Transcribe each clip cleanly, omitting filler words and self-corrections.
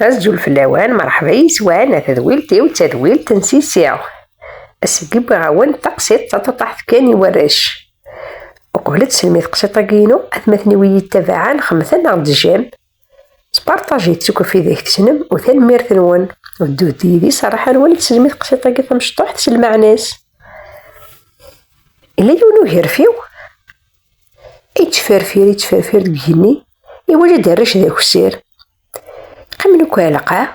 أزجو الفلاوان مرحبا يسوان تذويلتي وتذويلت نسيسيو أسقيب غاون تقسيط تطاحت كاني ورش وقبلت سلميت قسيطة كينو أثمثني ويتبعان خمثة نغد الجام سبارطاجي تسوكو في ذيك تسنم وثان ميرثنون ودو ديدي صراحة نولد سلميت قسيطة كيثا مشطوح تسلمع ناس إلا يونو هيرفيو يتفرفير دقيني يوجد الرش ذاك السير قمنو كالقا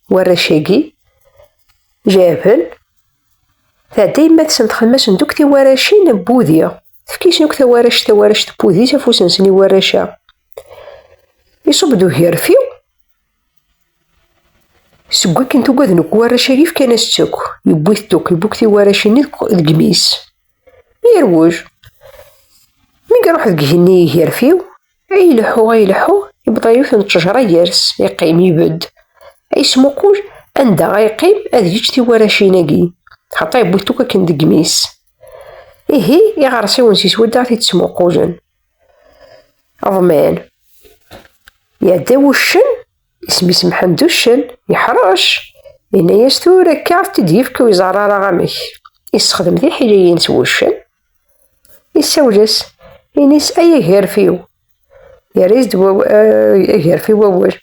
ورشاقي جابن دايما تسندخل ما صندوق تي وراشين بوذيا فكيش نوك توارش بوذي تفوس نسني وراشا يصب دو هيرفيو سكوا كنتو قاذنوك وراشاقي فكان استوك يبوثتوك يبوك تي وراشيني دقميس يروج مين يروح دقهني هيرفيو يلحو يبدا يوثن الشجرة يرس يقيم يبد يسموقوج عندها غيقيم أذيج تي وراشيناكي خاطر يبوثتوكا كان دقميس إيهي يغرسي ونسيس ودا تيتسموقوجن أضمان يعداو الشن اسميس محمد الشن يحرش إنا يستو ركارت ديفك ويزرارا غامك يستخدم ذي حاجة ينسو الشن يسوجس ينس أي هيرفيو يريز هيرفيو وول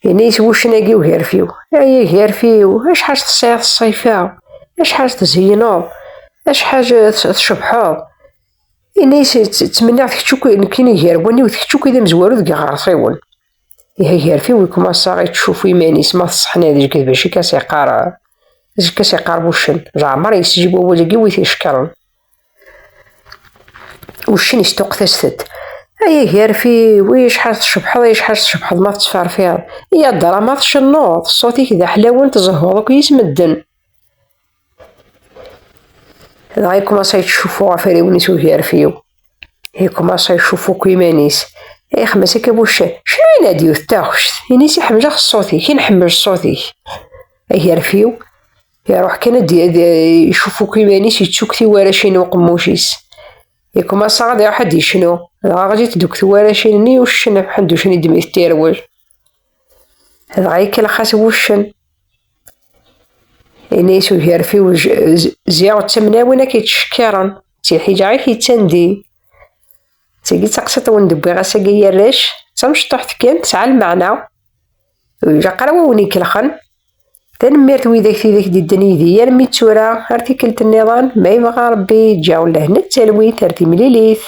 ينيس وشناقي وهيرفيو أي هيرفيو اش حاجة تصيف الصيفة اش حاجة تزينو اش حاجة تشبحو ينيس تمنع تكتشوك كاين يهربوني وتكتشوك إذا مزوارو ذكي غرسيون يها هيرفيو ويكما صاغي تشوفو يمانيس ما تصحنا ذي كذا باشي كاسيقار بوشن زعمر يسجيبو ولقي ويتيشكرن وشن يستوق تستد أي هيرفي ويش حاس تشبحض ما تسفرفيض يا الدرا ما تشنوض صوتي كذا حلاوة تزهوضك يسمدن هايكم أصاي تشوفو عفاري ونسو هيرفيو هيكم أصاي تشوفو كيمانيس اي خمسة كابوشا شنو يناديو التاخشت ينيس يحمل صوتي كي نحمل صوتي أي هيرفيو يروح كان يشوفو كيمانيس يتشوكتي وراشين وقموشيس يكما صعد يا حد شنو غادي تدوك ثواراشيني وشن بحد شنو يدمي التيرول هذا غايك الخاس وشن ينيسو هيرفيو زياو تمناونا كيتشكرن تي حيجة غير كيتسندي تيجي تقسط وندبي غاساكي يراش تمشطوحت كان تسعى المعنى ويجا قراو ونيك الخن تنميرت ويداك في ذاك دي الدنيا ديال ميتورا ارتيكلت النظام ما يبغى ربي جاو لهنا التلويث ارتي مليليث